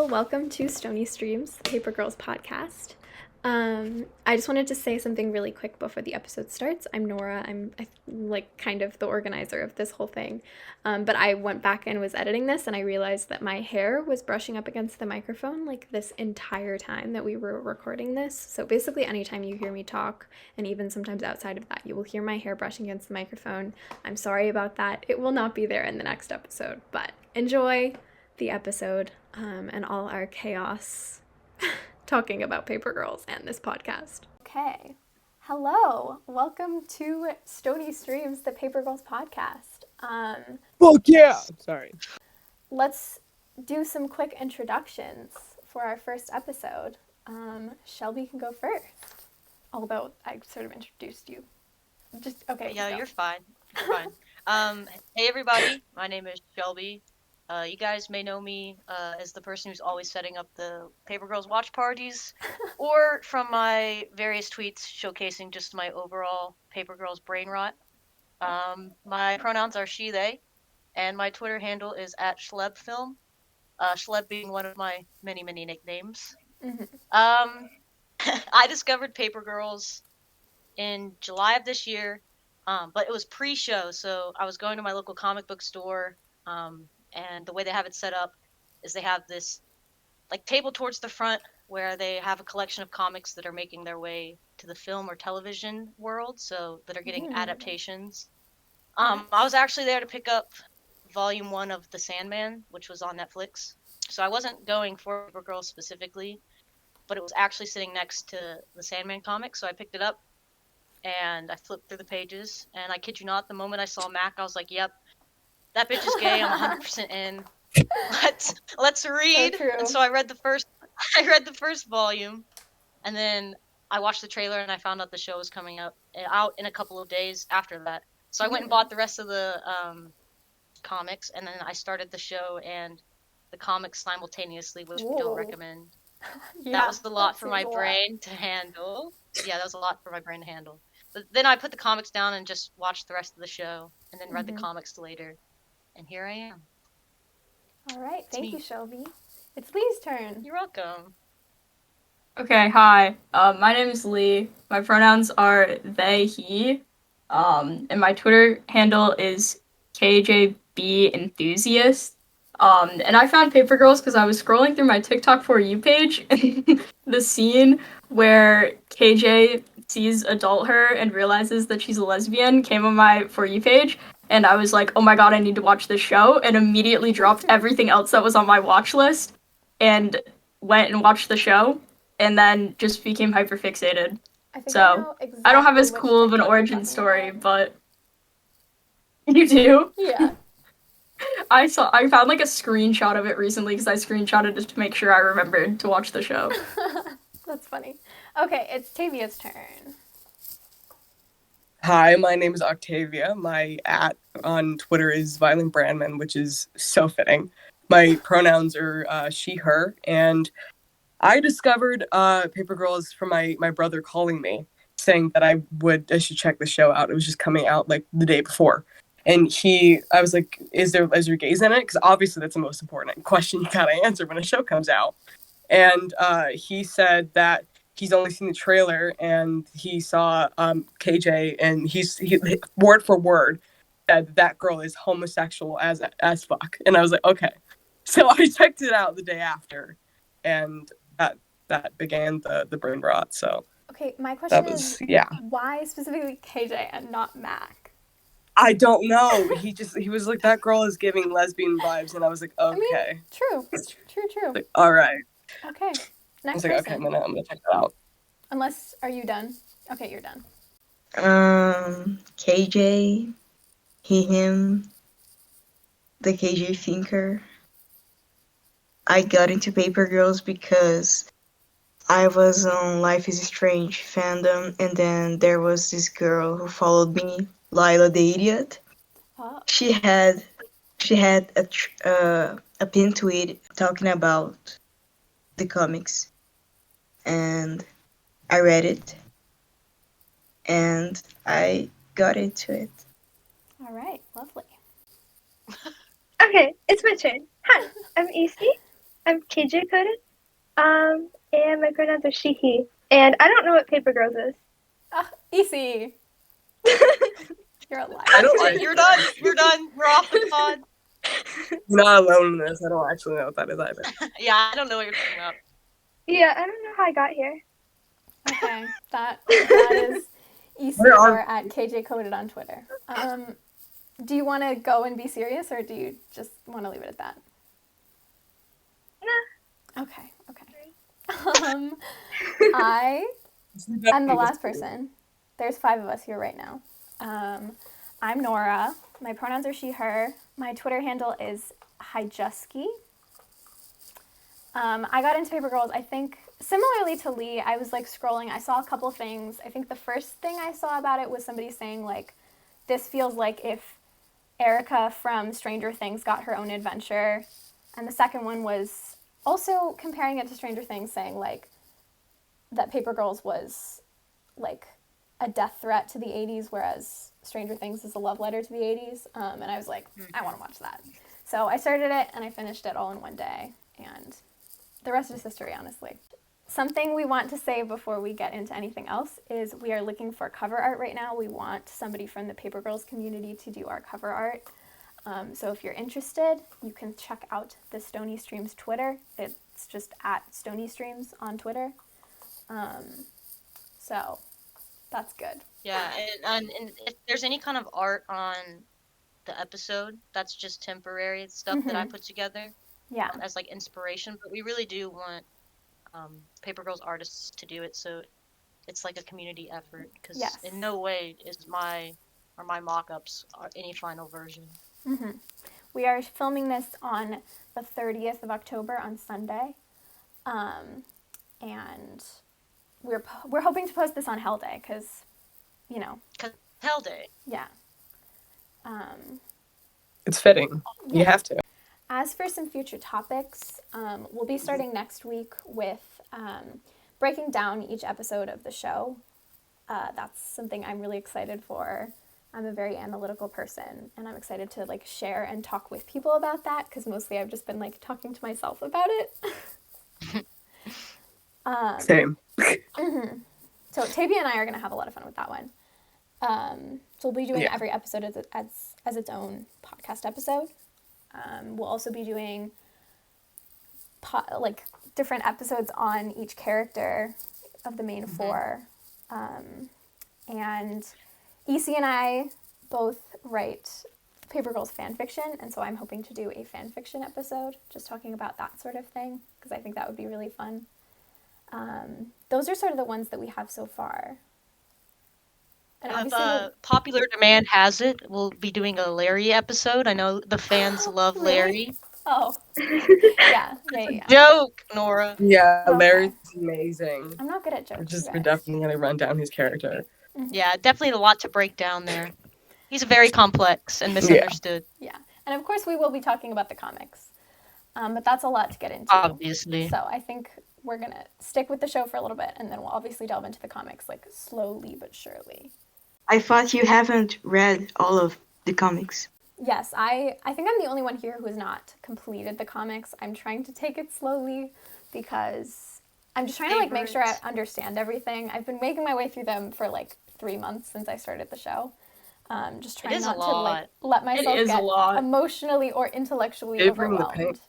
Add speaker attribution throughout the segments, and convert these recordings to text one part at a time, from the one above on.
Speaker 1: Hello, welcome to Stony Streams, the Paper Girls podcast. I just wanted to say something really quick before the episode starts. I'm Nora. I'm like kind of the organizer of this whole thing. But I went back and was editing this and I realized that my hair was brushing up against the microphone like this entire time that we were recording this. So basically anytime you hear me talk, and even sometimes outside of that, you will hear my hair brushing against the microphone. I'm sorry about that. It will not be there in the next episode, but enjoy the episode and all our chaos talking about Paper Girls and this podcast. Okay. Hello. Welcome to Stony Streams, the Paper Girls podcast.
Speaker 2: Fuck yeah! Sorry.
Speaker 1: Let's do some quick introductions for our first episode. Shelby can go first. Although I sort of introduced you. Just, okay.
Speaker 3: Yeah,
Speaker 1: go.
Speaker 3: you're fine. You're fine. Hey everybody, my name is Shelby. You guys may know me as the person who's always setting up the Paper Girls watch parties, or from my various tweets showcasing just my overall Paper Girls brain rot. My pronouns are she, they, and my Twitter handle is @schlebfilm. Schleb being one of my many, many nicknames. Um, I discovered Paper Girls in July of this year, but it was pre-show, so I was going to my local comic book store, and the way they have it set up is they have this like table towards the front where they have a collection of comics that are making their way to the film or television world, so that are getting adaptations. I was actually there to pick up volume 1 of The Sandman, which was on Netflix. So I wasn't going for Paper Girls specifically, but it was actually sitting next to the Sandman comic, so I picked it up and I flipped through the pages, and I kid you not, the moment I saw Mac, I was like, yep, that bitch is gay, I'm 100% in. Let's read.
Speaker 1: So
Speaker 3: and so I read the first volume, and then I watched the trailer and I found out the show was coming out in a couple of days after that. So I went and bought the rest of the comics, and then I started the show and the comics simultaneously, which we don't recommend.
Speaker 1: Yeah,
Speaker 3: that was a lot for my brain to handle. Yeah, that was a lot for my brain to handle. But then I put the comics down and just watched the rest of the show, and then read the comics later. And here I am.
Speaker 1: All right. Thank you, Shelby. It's Lee's turn.
Speaker 3: You're welcome.
Speaker 4: Okay, hi. My name is Lee. My pronouns are they, he. And my Twitter handle is KJB Enthusiast. And I found Paper Girls because I was scrolling through my TikTok For You page, and the scene where KJ sees adult her and realizes that she's a lesbian came on my For You page, and I was like, oh my god, I need to watch this show, and immediately dropped everything else that was on my watch list, and went and watched the show, and then just became hyperfixated. So, I don't have as cool of an origin story, but... You do?
Speaker 1: Yeah.
Speaker 4: I found like a screenshot of it recently because I screenshotted it to make sure I remembered to watch the show.
Speaker 1: That's funny. Okay, it's Tavia's turn.
Speaker 2: Hi, my name is Octavia. My @ on Twitter is Violent Brandman, which is so fitting. My pronouns are she, her, and I discovered Paper Girls from my brother calling me, saying that I should check the show out. It was just coming out like the day before. And I was like, is there gays in it? Because obviously that's the most important question you gotta answer when a show comes out. And he said that he's only seen the trailer and he saw KJ, and he word for word said that girl is homosexual as fuck. And I was like, okay. So I checked it out the day after, and that began the brain rot. So
Speaker 1: okay, my question is,
Speaker 2: yeah.
Speaker 1: Why specifically KJ and not Mac?
Speaker 2: I don't know. He was like, that girl is giving lesbian vibes, and I was like, okay.
Speaker 1: I mean, true.
Speaker 2: Like, all right.
Speaker 1: Okay. Next
Speaker 2: I was like,
Speaker 1: person.
Speaker 2: okay, I'm gonna check that out.
Speaker 1: Unless, are you done? Okay, you're done.
Speaker 5: KJ, he, him, the KJ thinker. I got into Paper Girls because I was on Life is Strange fandom, and then there was this girl who followed me, Lila the Idiot.
Speaker 1: Oh.
Speaker 5: She had a pinned tweet talking about the comics, and I read it, and I got into it.
Speaker 1: All right, lovely.
Speaker 6: Okay, it's my turn. Hi, I'm Easty. I'm KJ coded. And my pronouns are she, he. And I don't know what Paper Girls is.
Speaker 1: Easy. You're a liar.
Speaker 2: I don't
Speaker 3: That's it.
Speaker 2: like
Speaker 3: You're
Speaker 2: it.
Speaker 3: done. You're done. You're off the pod.
Speaker 2: You're not alone in this. I don't actually know what that is either.
Speaker 3: Yeah, I don't know what you're talking about.
Speaker 6: Yeah, I don't know how I got here.
Speaker 1: Okay, that is
Speaker 2: Where are-
Speaker 1: EC4 at KJ Coded on Twitter. Do you want to go and be serious, or do you just want to leave it at that?
Speaker 6: Nah.
Speaker 1: Okay. I am the last person. There's 5 of us here right now. I'm Nora. My pronouns are she, her. My Twitter handle is Hijuski. I got into Paper Girls, I think, similarly to Lee. I was like scrolling. I saw a couple things. I think the first thing I saw about it was somebody saying like, this feels like if Erica from Stranger Things got her own adventure. And the second one was also comparing it to Stranger Things, saying like that Paper Girls was like a death threat to the 80s, whereas Stranger Things is a love letter to the 80s. And I was like, I want to watch that. So I started it and I finished it all in one day. And the rest is history, honestly. Something we want to say before we get into anything else is we are looking for cover art right now. We want somebody from the Paper Girls community to do our cover art. So if you're interested, you can check out the Stony Streams Twitter. It's just at Stony Streams on Twitter. So that's good.
Speaker 3: Yeah, and if there's any kind of art on the episode, that's just temporary stuff that I put together
Speaker 1: Yeah.
Speaker 3: as like inspiration. But we really do want Paper Girls artists to do it, so it's like a community effort. Because
Speaker 1: Yes.
Speaker 3: in no way is my mock-ups any final version.
Speaker 1: We are filming this on the 30th of October on Sunday, and we're hoping to post this on Hell Day because, you know.
Speaker 3: Hell Day.
Speaker 1: Yeah.
Speaker 2: It's fitting. You have to.
Speaker 1: As for some future topics, we'll be starting next week with breaking down each episode of the show. That's something I'm really excited for. I'm a very analytical person, and I'm excited to like share and talk with people about that because mostly I've just been like talking to myself about it.
Speaker 2: Same.
Speaker 1: So Tavia and I are going to have a lot of fun with that one. So we'll be doing every episode as its own podcast episode. We'll also be doing like different episodes on each character of the main 4. And EC and I both write Paper Girls fan fiction, and so I'm hoping to do a fan fiction episode just talking about that sort of thing because I think that would be really fun. Those are sort of the ones that we have so far. And
Speaker 3: If popular demand has it, we'll be doing a Larry episode. I know the fans love
Speaker 1: Really?
Speaker 3: Larry.
Speaker 1: Oh, yeah.
Speaker 3: Joke, Nora.
Speaker 2: Yeah,
Speaker 1: Okay.
Speaker 2: Larry's amazing.
Speaker 1: I'm not good at jokes.
Speaker 2: We're definitely going to run down his character.
Speaker 3: Yeah, definitely a lot to break down there. He's very complex and misunderstood.
Speaker 1: Yeah. And of course we will be talking about the comics. But that's a lot to get into.
Speaker 3: Obviously.
Speaker 1: So I think we're going to stick with the show for a little bit, and then we'll obviously delve into the comics, like, slowly but surely.
Speaker 5: I thought you haven't read all of the comics.
Speaker 1: Yes, I think I'm the only one here who has not completed the comics. I'm trying to take it slowly because I'm just trying to, like, make sure I understand everything. I've been making my way through them for, like, 3 months since I started the show. Just trying not to, like, let myself get emotionally or intellectually overwhelmed.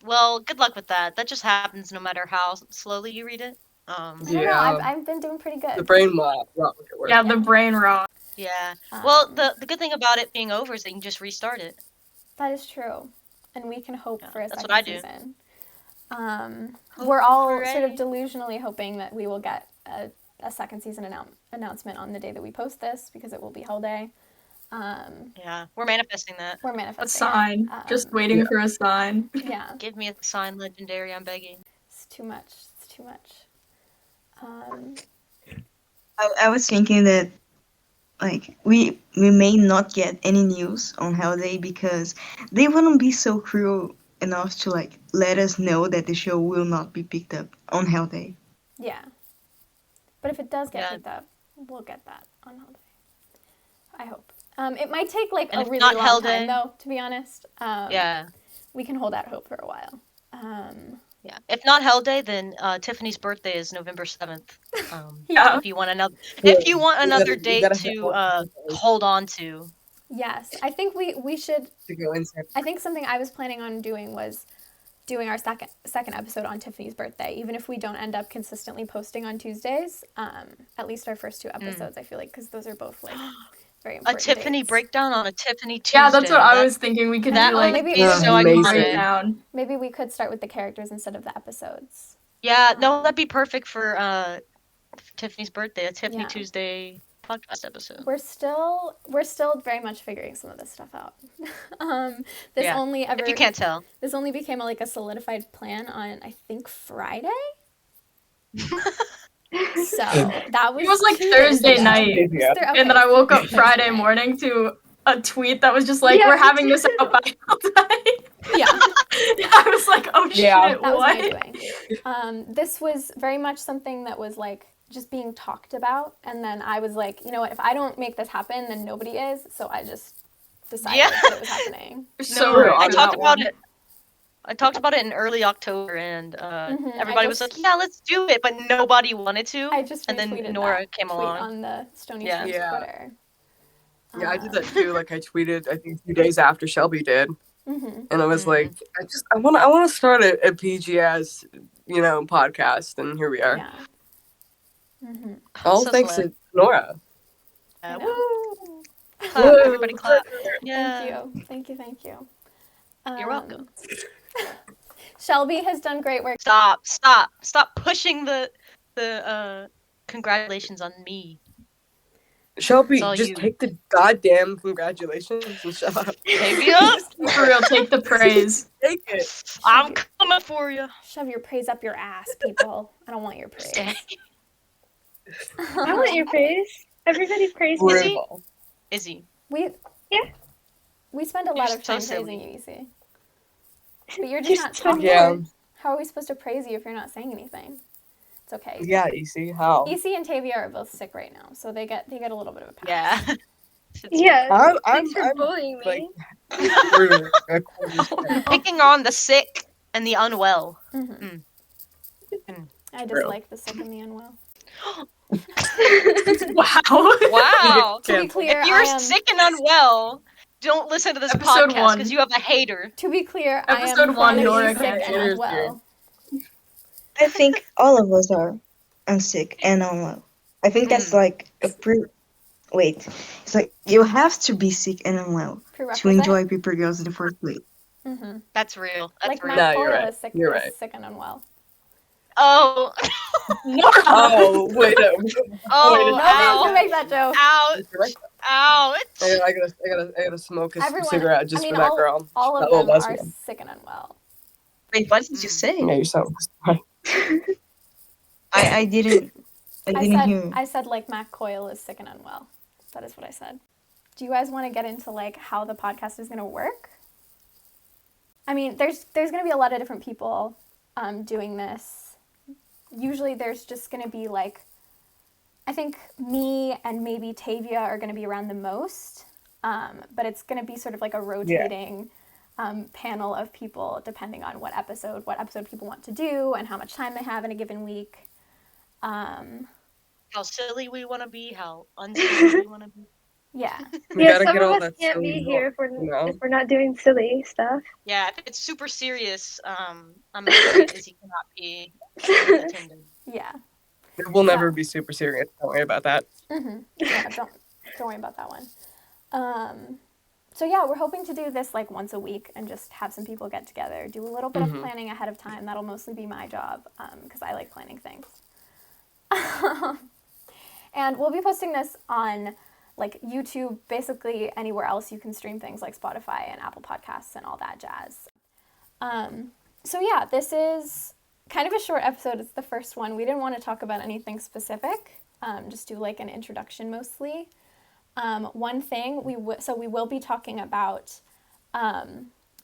Speaker 3: Well, good luck with that. That just happens no matter how slowly you read it.
Speaker 1: I don't know. I've been doing pretty good.
Speaker 2: The brain rot.
Speaker 4: Yeah, the brain rot.
Speaker 3: Yeah. Well, the good thing about it being over is that you can just restart it.
Speaker 1: That is true. And we can hope for a second season. We're all sort of delusionally hoping that we will get a second season announcement on the day that we post this because it will be Hell Day.
Speaker 3: Yeah, we're manifesting that.
Speaker 1: We're manifesting
Speaker 4: a sign. Just waiting for a sign.
Speaker 1: Yeah.
Speaker 3: Give me a sign, Legendary. I'm begging.
Speaker 1: It's too much. It's too much.
Speaker 5: I was thinking that, like, we may not get any news on Hell Day because they wouldn't be so cruel enough to, like, let us know that the show will not be picked up on Hell Day.
Speaker 1: Yeah. But if it does get picked up, we'll get that on Hell Day. I hope. It might take, like, a really long time, though, to be honest. we can hold out hope for a while.
Speaker 3: Yeah. If not Hell Day, then Tiffany's birthday is November 7th.
Speaker 4: Yeah.
Speaker 3: If you want another,
Speaker 2: Yeah,
Speaker 3: if you want another
Speaker 2: you
Speaker 3: date
Speaker 2: gotta
Speaker 3: to hold on to.
Speaker 1: Yes, I think we should.
Speaker 2: to go inside.
Speaker 1: I think something I was planning on doing was doing our second episode on Tiffany's birthday, even if we don't end up consistently posting on Tuesdays. At least our first 2 episodes, I feel like, because those are both like very
Speaker 3: A
Speaker 1: important.
Speaker 3: Tiffany
Speaker 1: dates.
Speaker 3: breakdown on a Tiffany Tuesday.
Speaker 4: Yeah, that's what I was thinking. We could
Speaker 3: that
Speaker 4: do
Speaker 3: would
Speaker 4: like
Speaker 1: maybe
Speaker 3: be
Speaker 1: it
Speaker 3: so
Speaker 1: would be
Speaker 2: amazing.
Speaker 3: iconic.
Speaker 4: breakdown.
Speaker 1: Maybe we could start with the characters instead of the episodes.
Speaker 3: Yeah, no, that'd be perfect for Tiffany's birthday, a Tiffany
Speaker 1: Yeah.
Speaker 3: Tuesday podcast episode.
Speaker 1: We're still very much figuring some of this stuff out. This
Speaker 3: Yeah,
Speaker 1: only ever
Speaker 3: If you can't tell.
Speaker 1: this only became like a solidified plan on I think Friday. So that was
Speaker 4: It was like
Speaker 1: 2 days
Speaker 4: Thursday
Speaker 1: ago.
Speaker 4: night.
Speaker 2: Yeah.
Speaker 4: And then I woke up Friday morning to a tweet that was just like,
Speaker 6: Yeah,
Speaker 4: we're
Speaker 6: me
Speaker 4: having this
Speaker 6: too.
Speaker 4: out by today.
Speaker 1: Yeah,
Speaker 4: I was like, oh
Speaker 2: Yeah.
Speaker 4: shit,
Speaker 1: that was
Speaker 4: what?
Speaker 1: my doing. This was very much something that was like just being talked about, and then I was like, you know what? If I don't make this happen, then nobody is. So I just decided
Speaker 3: Yeah.
Speaker 1: that it was happening.
Speaker 4: You're so
Speaker 3: No,
Speaker 4: right
Speaker 3: I
Speaker 4: on
Speaker 3: talked
Speaker 4: that
Speaker 3: about
Speaker 4: one.
Speaker 3: it. I talked about it in early October, and
Speaker 1: I
Speaker 3: everybody was
Speaker 1: just-
Speaker 3: like, "Yeah, let's do it," but nobody wanted to.
Speaker 1: I just
Speaker 3: and then
Speaker 1: retweeted
Speaker 3: Nora
Speaker 1: that
Speaker 3: came
Speaker 1: tweet
Speaker 3: along.
Speaker 1: on the Stony
Speaker 3: Yeah.
Speaker 1: Streams
Speaker 2: Yeah.
Speaker 1: Twitter.
Speaker 2: Yeah, I did that too. Like I tweeted, I think 2 days after Shelby did,
Speaker 1: Mm-hmm.
Speaker 2: and I was like, I want to start a PGS, podcast, and here we are.
Speaker 1: Yeah. Mm-hmm.
Speaker 2: All
Speaker 3: So
Speaker 2: thanks
Speaker 3: celeb.
Speaker 2: to Nora.
Speaker 1: I know.
Speaker 3: Woo!
Speaker 2: Woo!
Speaker 3: Clap, everybody clap. Yeah.
Speaker 1: Thank you.
Speaker 3: You're welcome.
Speaker 1: Shelby has done great work.
Speaker 3: Stop pushing the congratulations on me.
Speaker 2: Shelby,
Speaker 3: It's all
Speaker 2: just
Speaker 3: you.
Speaker 2: take the goddamn congratulations and shut up.
Speaker 3: Maybe up.
Speaker 4: For real, take the praise.
Speaker 2: Take it.
Speaker 3: I'm coming for you.
Speaker 1: Shove your praise up your ass, people. I don't want your praise.
Speaker 6: I want your praise. Everybody praise me.
Speaker 2: Brutal.
Speaker 3: Izzy.
Speaker 1: We spend a lot
Speaker 3: You're
Speaker 1: of
Speaker 3: so
Speaker 1: time
Speaker 3: silly.
Speaker 1: praising you, Easy. But you're just
Speaker 6: You're
Speaker 1: not
Speaker 6: so
Speaker 1: talking.
Speaker 2: Yeah.
Speaker 1: How are we supposed to praise you if you're not saying anything? It's okay.
Speaker 2: Yeah, you see how?
Speaker 1: Isi and Tavia are both sick right now, so they get a little bit of a pass.
Speaker 3: Yeah.
Speaker 6: Yeah.
Speaker 2: I'm
Speaker 6: Thanks for
Speaker 2: I'm
Speaker 6: bullying me.
Speaker 2: like through a quarter.
Speaker 3: Picking on the sick and the unwell.
Speaker 1: Mhm.
Speaker 3: Mm.
Speaker 1: I
Speaker 2: True.
Speaker 1: dislike the sick and the unwell.
Speaker 4: Wow.
Speaker 3: Wow.
Speaker 1: To be clear,
Speaker 3: If you're sick and unwell, don't listen to this
Speaker 4: Episode
Speaker 3: podcast
Speaker 4: 1.
Speaker 3: because you have a hater.
Speaker 1: To be clear,
Speaker 4: Episode
Speaker 1: I am
Speaker 4: 1, Nora
Speaker 1: chronically sick
Speaker 4: can't
Speaker 1: and
Speaker 2: hear
Speaker 1: unwell.
Speaker 5: I think all of us are unsick and unwell. I think that's like a wait. It's like you have to be sick and unwell to
Speaker 1: Prerequisite.
Speaker 5: enjoy Paper Girls in the first place.
Speaker 1: Mm-hmm.
Speaker 3: That's real. That's
Speaker 1: Like
Speaker 3: real.
Speaker 1: Matt
Speaker 2: No, you're
Speaker 1: Coyle
Speaker 2: right.
Speaker 1: is sick,
Speaker 2: You're
Speaker 1: is
Speaker 2: right.
Speaker 1: sick and unwell.
Speaker 3: Oh.
Speaker 4: Nora.
Speaker 2: Oh wait, no.
Speaker 3: Oh.
Speaker 1: Nobody's
Speaker 3: Ow.
Speaker 1: gonna make that joke.
Speaker 3: Ouch. Ouch.
Speaker 2: I gotta smoke a
Speaker 1: Everyone,
Speaker 2: cigarette just
Speaker 1: I mean,
Speaker 2: for that girl.
Speaker 1: all
Speaker 2: That
Speaker 1: of
Speaker 2: little
Speaker 1: them are
Speaker 2: lesbian.
Speaker 1: sick and unwell.
Speaker 5: Wait, what did you say?
Speaker 2: Yeah, you sound.
Speaker 5: I didn't hear.
Speaker 1: I said like Matt Coyle is sick and unwell. That is what I said. Do you guys want to get into like how the podcast is gonna work? I mean, there's gonna be a lot of different people doing this. Usually, there's just gonna be like, I think me and maybe Tavia are gonna be around the most, but it's gonna be sort of like a rotating panel of people depending on what episode people want to do and how much time they have in a given week.
Speaker 3: How silly we want to be. How unsilly we want to be.
Speaker 1: Yeah.
Speaker 2: We
Speaker 6: Yeah,
Speaker 2: gotta
Speaker 6: some
Speaker 2: get all
Speaker 6: of us
Speaker 2: that
Speaker 6: can't
Speaker 2: silly
Speaker 6: be here
Speaker 2: milk,
Speaker 6: if we're not doing silly stuff.
Speaker 3: Yeah, if it's super serious, I'm afraid Izzy cannot be attended.
Speaker 1: Yeah.
Speaker 2: It will never be super serious. Don't worry about that.
Speaker 1: Mm-hmm. Yeah, don't worry about that one. So yeah, we're hoping to do this like once a week and just have some people get together, do a little bit of planning ahead of time. That'll mostly be my job because I like planning things. And we'll be posting this on like YouTube, basically anywhere else you can stream things like Spotify and Apple Podcasts and all that jazz. So yeah, this is kind of a short episode. It's the first one. We didn't want to talk about anything specific, just do like an introduction mostly. One thing, we will be talking about,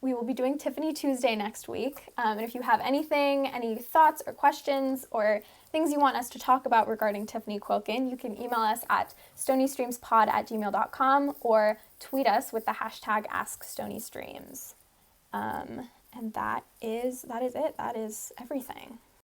Speaker 1: we will be doing Tiffany Tuesday next week. And if you have any thoughts or questions or things you want us to talk about regarding Tiffany Quilkin, you can email us at stonystreamspod@gmail.com or tweet us with the hashtag AskStonyStreams. And that is it. That is everything.